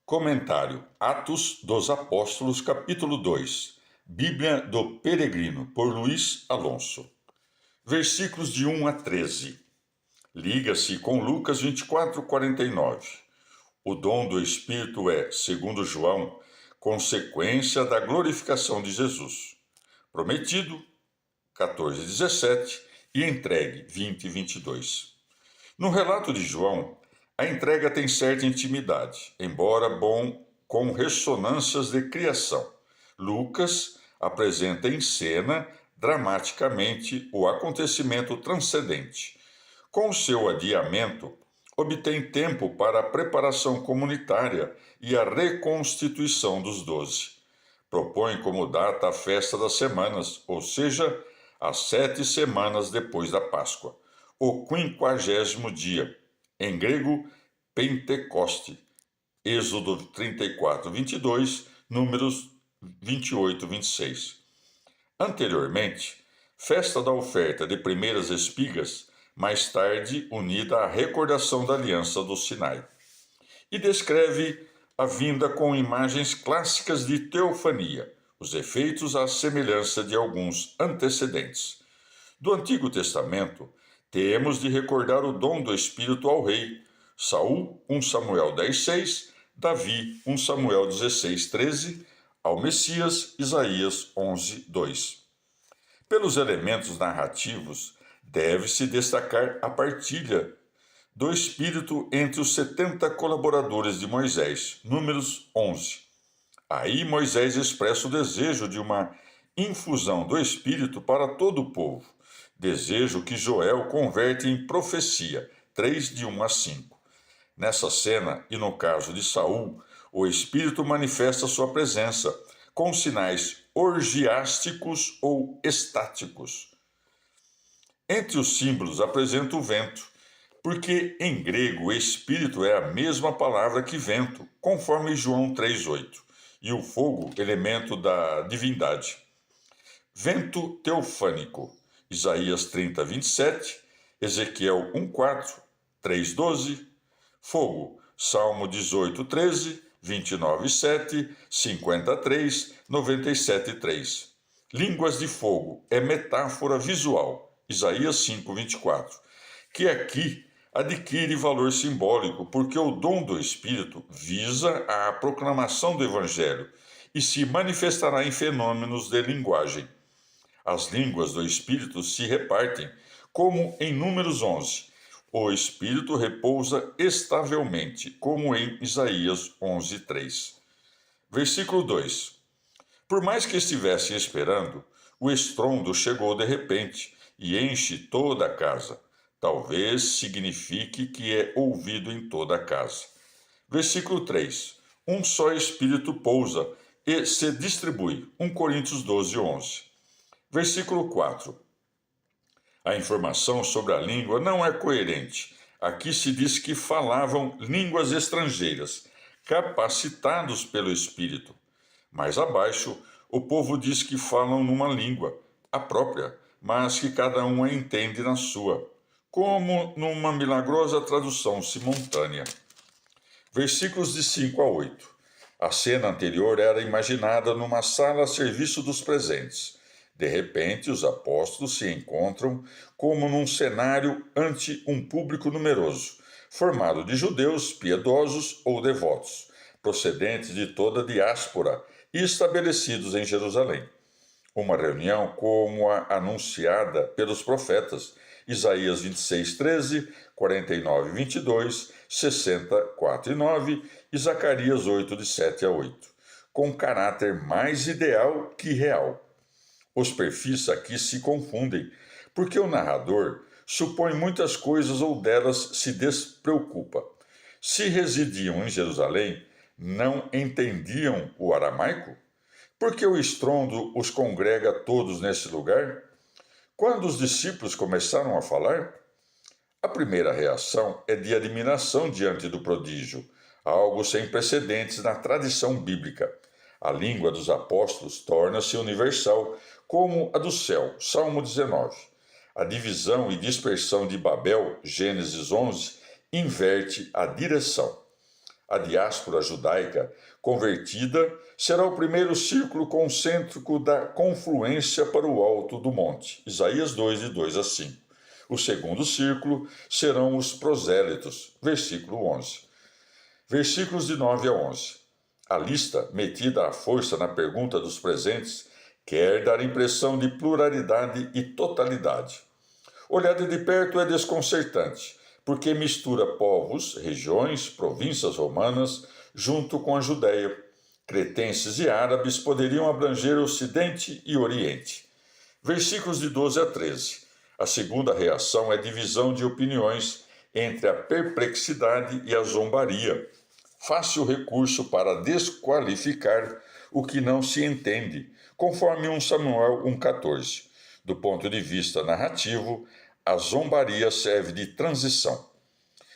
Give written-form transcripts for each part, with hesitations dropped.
Comentário: Atos dos Apóstolos, capítulo 2. Bíblia do Peregrino, por Luiz Alonso. Versículos de 1 a 13. Liga-se com Lucas 24:49. O dom do Espírito é, segundo João, consequência da glorificação de Jesus. Prometido, 14:17, e entregue, 20:22. No relato de João, a entrega tem certa intimidade, embora bom com ressonâncias de criação. Lucas apresenta em cena dramaticamente o acontecimento transcendente. Com seu adiamento, obtém tempo para a preparação comunitária e a reconstituição dos 12. Propõe como data a festa das semanas, ou seja, as 7 semanas depois da Páscoa, o 50º dia, em grego, Pentecoste, Êxodo 34:22, Números 28:26. Anteriormente, festa da oferta de primeiras espigas, mais tarde unida à recordação da aliança do Sinai. E descreve a vinda com imagens clássicas de teofania, os efeitos à semelhança de alguns antecedentes. Do Antigo Testamento, temos de recordar o dom do Espírito ao rei, Saul, 1 Samuel 10:6, Davi, 1 Samuel 16:13, ao Messias, Isaías 11:2. Pelos elementos narrativos, deve-se destacar a partilha do Espírito entre os 70 colaboradores de Moisés, Números 11. Aí Moisés expressa o desejo de uma infusão do Espírito para todo o povo, desejo que Joel converte em profecia, 3 de 1 a 5. Nessa cena, e no caso de Saul, o Espírito manifesta sua presença, com sinais orgiásticos ou estáticos. Entre os símbolos apresenta o vento, porque em grego Espírito é a mesma palavra que vento, conforme João 3:8, e o fogo, elemento da divindade. Vento teofânico, Isaías 30:27, Ezequiel 1:4, 3:12, fogo, Salmo 18:13, 29:7, 53, 97:3. Línguas de fogo é metáfora visual, Isaías 5:24, que aqui adquire valor simbólico porque o dom do Espírito visa a proclamação do Evangelho e se manifestará em fenômenos de linguagem. As línguas do Espírito se repartem, como em Números 11. O Espírito repousa estavelmente, como em Isaías 11:3. Versículo 2. Por mais que estivessem esperando, o estrondo chegou de repente e enche toda a casa. Talvez signifique que é ouvido em toda a casa. Versículo 3. Um só Espírito pousa e se distribui. 1 Coríntios 12:11. Versículo 4. A informação sobre a língua não é coerente. Aqui se diz que falavam línguas estrangeiras, capacitados pelo Espírito. Mais abaixo, o povo diz que falam numa língua, a própria, mas que cada um a entende na sua, como numa milagrosa tradução simultânea. Versículos de 5 a 8. A cena anterior era imaginada numa sala a serviço dos presentes. De repente, os apóstolos se encontram como num cenário ante um público numeroso, formado de judeus piedosos ou devotos, procedentes de toda a diáspora e estabelecidos em Jerusalém. Uma reunião como a anunciada pelos profetas, Isaías 26:13, 49:22, 64:9 e Zacarias 8, de 7 a 8, com caráter mais ideal que real. Os perfis aqui se confundem, porque o narrador supõe muitas coisas ou delas se despreocupa. Se residiam em Jerusalém, não entendiam o aramaico? Por que o estrondo os congrega todos nesse lugar? Quando os discípulos começaram a falar, a primeira reação é de admiração diante do prodígio, algo sem precedentes na tradição bíblica. A língua dos apóstolos torna-se universal, como a do céu, Salmo 19. A divisão e dispersão de Babel, Gênesis 11, inverte a direção. A diáspora judaica convertida será o primeiro círculo concêntrico da confluência para o alto do monte. Isaías 2, de 2 a 5. O segundo círculo serão os prosélitos, versículo 11. Versículos de 9 a 11. A lista, metida à força na pergunta dos presentes, quer dar impressão de pluralidade e totalidade. Olhada de perto é desconcertante, porque mistura povos, regiões, províncias romanas, junto com a Judéia. Cretenses e árabes poderiam abranger Ocidente e Oriente. Versículos de 12 a 13. A segunda reação é divisão de opiniões entre a perplexidade e a zombaria. Fácil recurso para desqualificar o que não se entende, conforme 1 Samuel 1,14. Do ponto de vista narrativo, a zombaria serve de transição.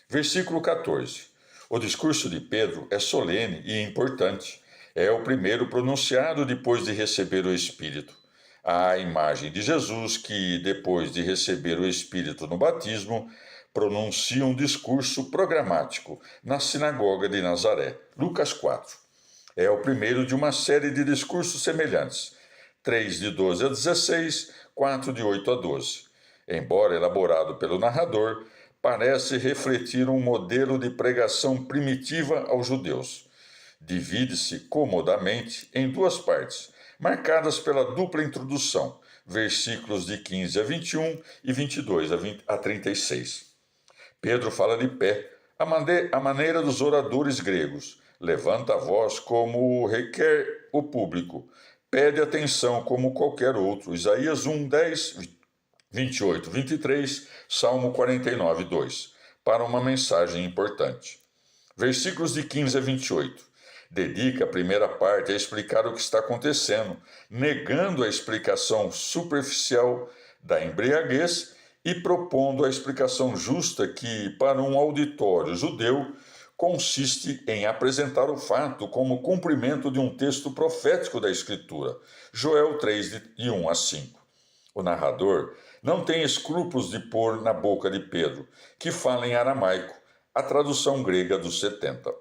Versículo 14. O discurso de Pedro é solene e importante. É o primeiro pronunciado depois de receber o Espírito. A imagem de Jesus que, depois de receber o Espírito no batismo, pronuncia um discurso programático na sinagoga de Nazaré. Lucas 4. É o primeiro de uma série de discursos semelhantes. 3 de 12 a 16, 4 de 8 a 12. Embora elaborado pelo narrador, parece refletir um modelo de pregação primitiva aos judeus. Divide-se comodamente em duas partes, marcadas pela dupla introdução, versículos de 15 a 21 e 22 a 36. Pedro fala de pé, à maneira dos oradores gregos. Levanta a voz como requer o público. Pede atenção como qualquer outro. Isaías 1, 10, 28, 23, Salmo 49, 2, para uma mensagem importante. Versículos de 15 a 28. Dedica a primeira parte a explicar o que está acontecendo, negando a explicação superficial da embriaguez e propondo a explicação justa que, para um auditório judeu, consiste em apresentar o fato como cumprimento de um texto profético da Escritura, Joel 3, de 1 a 5. O narrador não tem escrúpulos de pôr na boca de Pedro, que fala em aramaico, a tradução grega dos 70.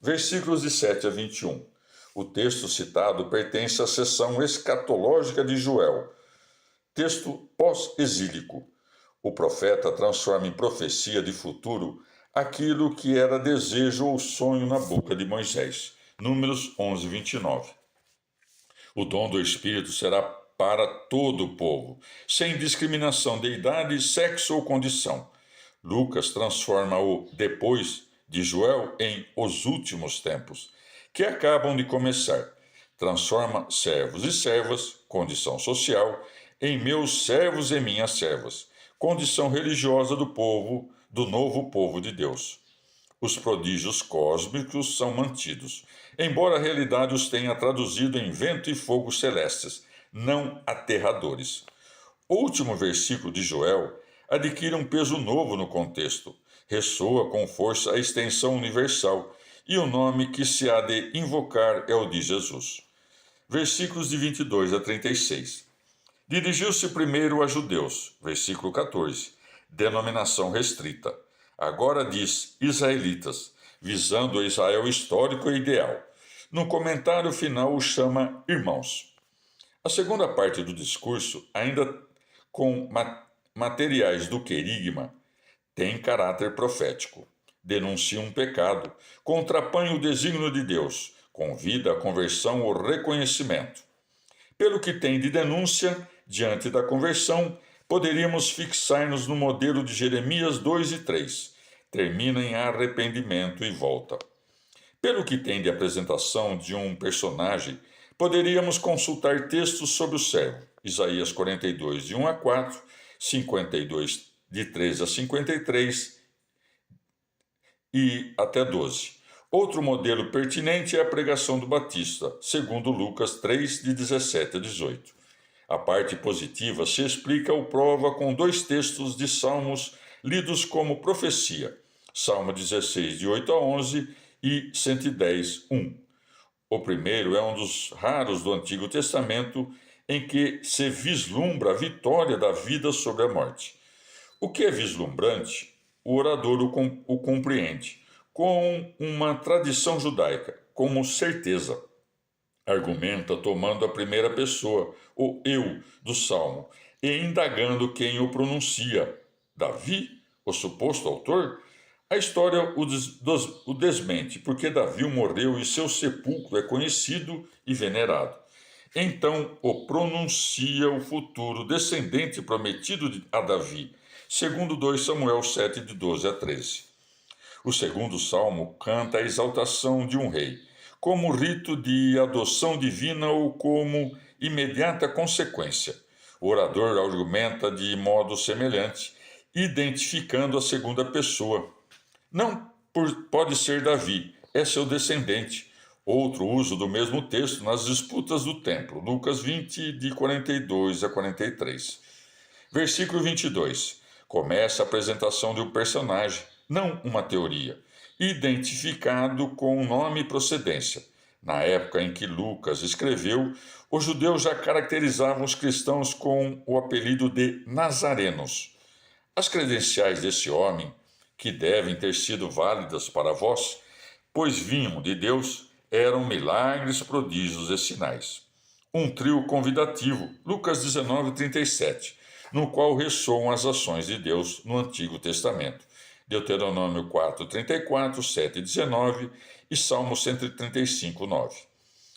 Versículos de 7 a 21. O texto citado pertence à seção escatológica de Joel, texto pós-exílico. O profeta transforma em profecia de futuro aquilo que era desejo ou sonho na boca de Moisés. Números 11, 29. O dom do Espírito será para todo o povo, sem discriminação de idade, sexo ou condição. Lucas transforma o depois de Joel em os últimos tempos, que acabam de começar. Transforma servos e servas, condição social, em meus servos e minhas servas, condição religiosa do povo, do novo povo de Deus. Os prodígios cósmicos são mantidos, embora a realidade os tenha traduzido em vento e fogo celestes, não aterradores. O último versículo de Joel adquire um peso novo no contexto. Ressoa com força a extensão universal, e o nome que se há de invocar é o de Jesus. Versículos de 22 a 36. Dirigiu-se primeiro a judeus, versículo 14, denominação restrita. Agora diz israelitas, visando o Israel histórico e ideal. No comentário final o chama irmãos. A segunda parte do discurso, ainda com materiais do querigma, tem caráter profético. Denuncia um pecado, contrapõe o desígnio de Deus, convida a conversão ou reconhecimento. Pelo que tem de denúncia, diante da conversão, poderíamos fixar-nos no modelo de Jeremias 2 e 3. Termina em arrependimento e volta. Pelo que tem de apresentação de um personagem, poderíamos consultar textos sobre o servo. Isaías 42, de 1 a 4, 52, de 13 a 53 e até 12. Outro modelo pertinente é a pregação do Batista, segundo Lucas 3, de 17 a 18. A parte positiva se explica ou prova com dois textos de Salmos lidos como profecia, Salmo 16, de 8 a 11 e 110, 1. O primeiro é um dos raros do Antigo Testamento em que se vislumbra a vitória da vida sobre a morte. O que é vislumbrante, o orador o compreende, com uma tradição judaica, como certeza. Argumenta tomando a primeira pessoa, o eu, do salmo, e indagando quem o pronuncia. Davi, o suposto autor? A história o desmente, porque Davi morreu e seu sepulcro é conhecido e venerado. Então o pronuncia o futuro descendente prometido a Davi, segundo 2 Samuel 7, de 12 a 13. O segundo salmo canta a exaltação de um rei, como rito de adoção divina ou como imediata consequência. O orador argumenta de modo semelhante, identificando a segunda pessoa. Não pode ser Davi, é seu descendente. Outro uso do mesmo texto nas disputas do templo, Lucas 20, de 42 a 43. Versículo 22. Começa a apresentação de um personagem, não uma teoria, identificado com nome e procedência. Na época em que Lucas escreveu, os judeus já caracterizavam os cristãos com o apelido de nazarenos. As credenciais desse homem, que devem ter sido válidas para vós, pois vinham de Deus, eram milagres, prodígios e sinais. Um trio convidativo, Lucas 19, 37, no qual ressoam as ações de Deus no Antigo Testamento. Deuteronômio 4, 34, 7, 19 e Salmo 135, 9.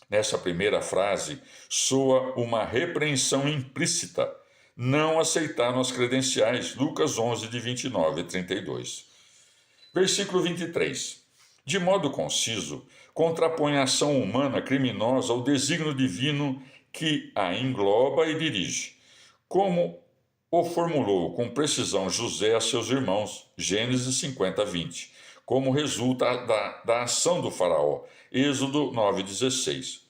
Nessa primeira frase, soa uma repreensão implícita. Não aceitaram as credenciais, Lucas 11, de 29 a 32. Versículo 23. De modo conciso, contrapõe a ação humana criminosa ao desígnio divino que a engloba e dirige. Como o formulou com precisão José a seus irmãos, Gênesis 50, 20, como resulta da ação do faraó, Êxodo 9, 16.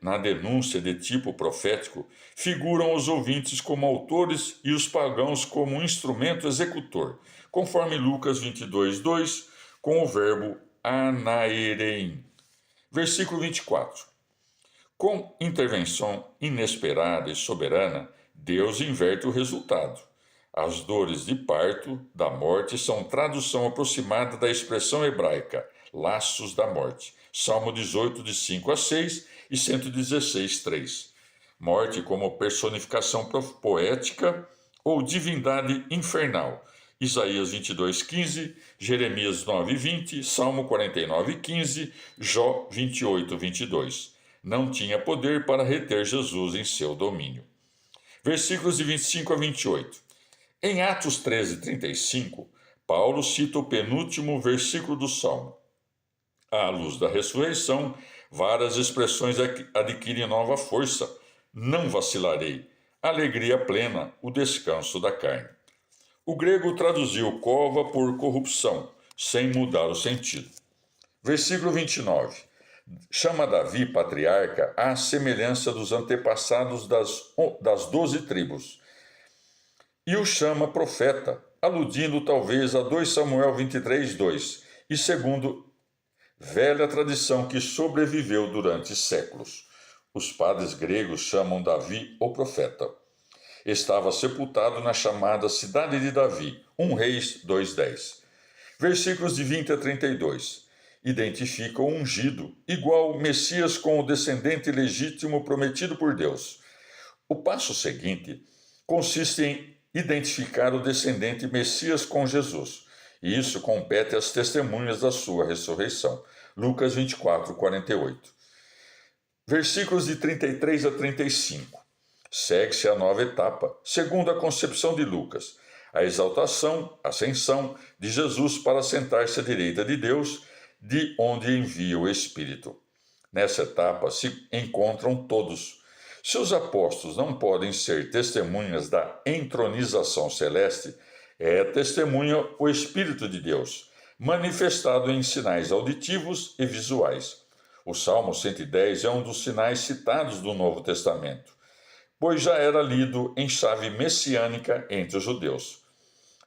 Na denúncia de tipo profético, figuram os ouvintes como autores e os pagãos como um instrumento executor, conforme Lucas 22, 2, com o verbo anaerein. Versículo 24. Com intervenção inesperada e soberana, Deus inverte o resultado. As dores de parto, da morte, são tradução aproximada da expressão hebraica, laços da morte. Salmo 18, de 5 a 6 e 116, 3. Morte como personificação poética ou divindade infernal. Isaías 22, 15, Jeremias 9, 20, Salmo 49, 15, Jó 28, 22. Não tinha poder para reter Jesus em seu domínio. Versículos de 25 a 28. Em Atos 13, 35, Paulo cita o penúltimo versículo do Salmo. À luz da ressurreição, várias expressões adquirem nova força. Não vacilarei. Alegria plena, o descanso da carne. O grego traduziu cova por corrupção, sem mudar o sentido. Versículo 29. Chama Davi patriarca à semelhança dos antepassados das 12 tribos. E o chama profeta, aludindo talvez a 2 Samuel 23, 2, e segundo velha tradição que sobreviveu durante séculos. Os padres gregos chamam Davi o profeta. Estava sepultado na chamada cidade de Davi, 1 Reis 2:10. Versículos de 20 a 32. Identifica o ungido, igual Messias com o descendente legítimo prometido por Deus. O passo seguinte consiste em identificar o descendente Messias com Jesus, e isso compete às testemunhas da sua ressurreição. Lucas 24, 48. Versículos de 33 a 35. Segue-se a nova etapa, segundo a concepção de Lucas, a exaltação, ascensão de Jesus para sentar-se à direita de Deus, de onde envia o Espírito. Nessa etapa se encontram todos. Se os apóstolos não podem ser testemunhas da entronização celeste, é testemunha o Espírito de Deus, manifestado em sinais auditivos e visuais. O Salmo 110 é um dos sinais citados do Novo Testamento, pois já era lido em chave messiânica entre os judeus.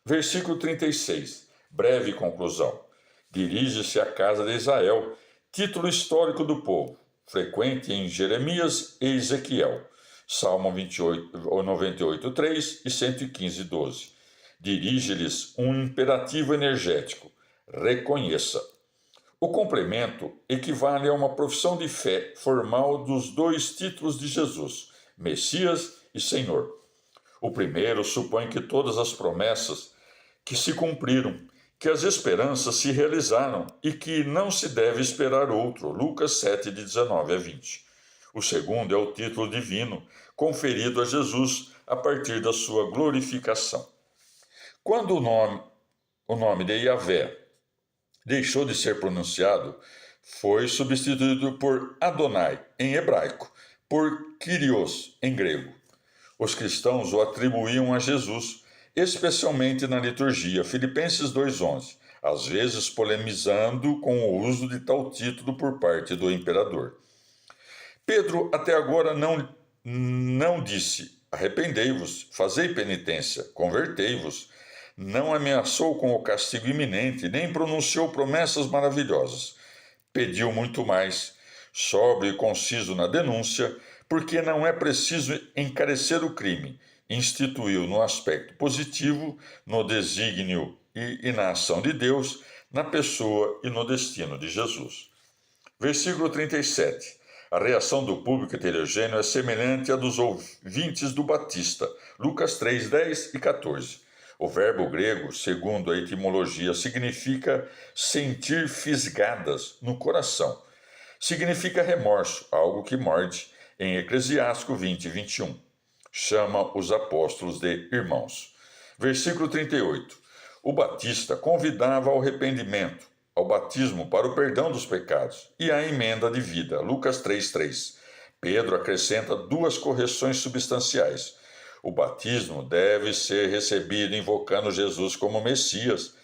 Versículo 36, breve conclusão. Dirige-se à casa de Israel, título histórico do povo, frequente em Jeremias e Ezequiel, Salmo 98, 3 e 115, 12. Dirige-lhes um imperativo energético. reconheça. O complemento equivale a uma profissão de fé formal dos dois títulos de Jesus, Messias e Senhor. O primeiro supõe que todas as promessas que se cumpriram, que as esperanças se realizaram e que não se deve esperar outro, Lucas 7, de 19 a 20. O segundo é o título divino conferido a Jesus a partir da sua glorificação. Quando o nome de Yahvé deixou de ser pronunciado, foi substituído por Adonai, em hebraico, por Kyrios, em grego. Os cristãos o atribuíam a Jesus, especialmente na liturgia, Filipenses 2,11, às vezes polemizando com o uso de tal título por parte do imperador. Pedro até agora não disse: arrependei-vos, fazei penitência, convertei-vos. Não ameaçou com o castigo iminente, nem pronunciou promessas maravilhosas. Pediu muito mais, sóbrio e conciso na denúncia, porque não é preciso encarecer o crime. Instituiu no aspecto positivo, no desígnio e na ação de Deus, na pessoa e no destino de Jesus. Versículo 37. A reação do público heterogêneo é semelhante à dos ouvintes do Batista, Lucas 3, 10 e 14. O verbo grego, segundo a etimologia, significa sentir fisgadas no coração. Significa remorso, algo que morde, em Eclesiástico 20, 21. Chama os apóstolos de irmãos. Versículo 38. O Batista convidava ao arrependimento, ao batismo para o perdão dos pecados e à emenda de vida, Lucas 3, 3. Pedro acrescenta duas correções substanciais. O batismo deve ser recebido invocando Jesus como Messias.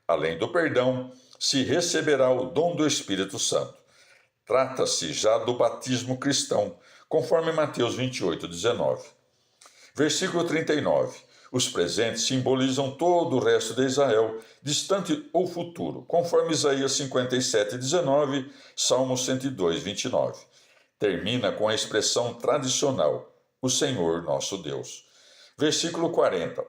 Além do perdão, se receberá o dom do Espírito Santo. Trata-se já do batismo cristão, conforme Mateus 28, 19. Versículo 39. Os presentes simbolizam todo o resto de Israel, distante ou futuro, conforme Isaías 57, 19, Salmo 102, 29. Termina com a expressão tradicional, o Senhor nosso Deus. Versículo 40.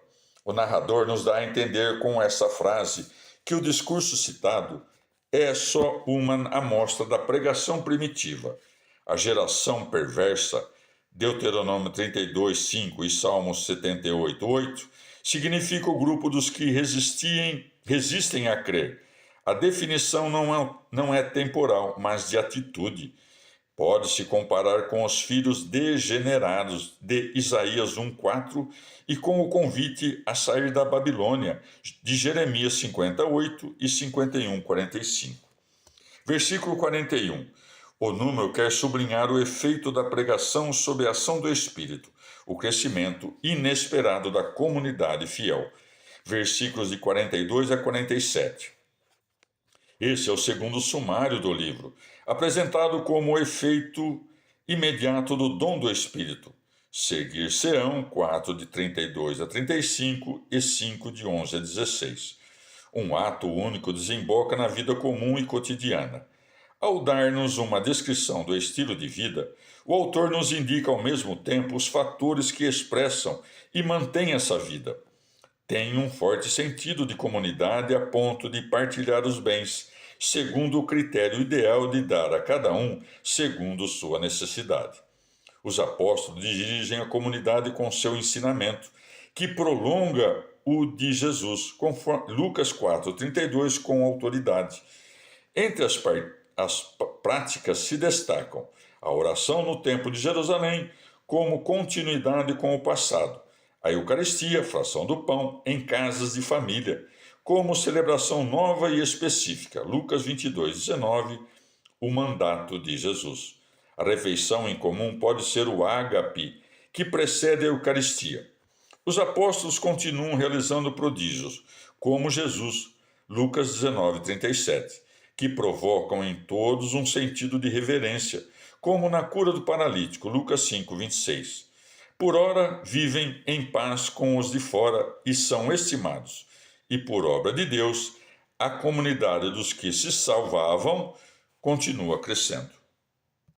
O narrador nos dá a entender com essa frase que o discurso citado é só uma amostra da pregação primitiva. A geração perversa, Deuteronômio 32, 5 e Salmos 78, 8, significa o grupo dos que resistem a crer. A definição não é temporal, mas de atitude. Pode-se comparar com os filhos degenerados de Isaías 1,4 e com o convite a sair da Babilônia, de Jeremias 58 e 51:45. Versículo 41. O número quer sublinhar o efeito da pregação sob a ação do Espírito, o crescimento inesperado da comunidade fiel. Versículos de 42 a 47. Esse é o segundo sumário do livro, apresentado como o efeito imediato do dom do Espírito. Seguir-se-ão 4 de 32 a 35 e 5 de 11 a 16. Um ato único desemboca na vida comum e cotidiana. Ao dar-nos uma descrição do estilo de vida, o autor nos indica ao mesmo tempo os fatores que expressam e mantêm essa vida. Tem um forte sentido de comunidade a ponto de partilhar os bens, segundo o critério ideal de dar a cada um segundo sua necessidade. Os apóstolos dirigem a comunidade com seu ensinamento, que prolonga o de Jesus, conforme Lucas 4:32, com autoridade. Entre as práticas se destacam a oração no Templo de Jerusalém, como continuidade com o passado, a Eucaristia, fração do pão, em casas de família, como celebração nova e específica, Lucas 22:19, o mandato de Jesus. A refeição em comum pode ser o ágape, que precede a Eucaristia. Os apóstolos continuam realizando prodígios, como Jesus, Lucas 19:37, que provocam em todos um sentido de reverência, como na cura do paralítico, Lucas 5:26. Por ora vivem em paz com os de fora e são estimados. E por obra de Deus, a comunidade dos que se salvavam continua crescendo.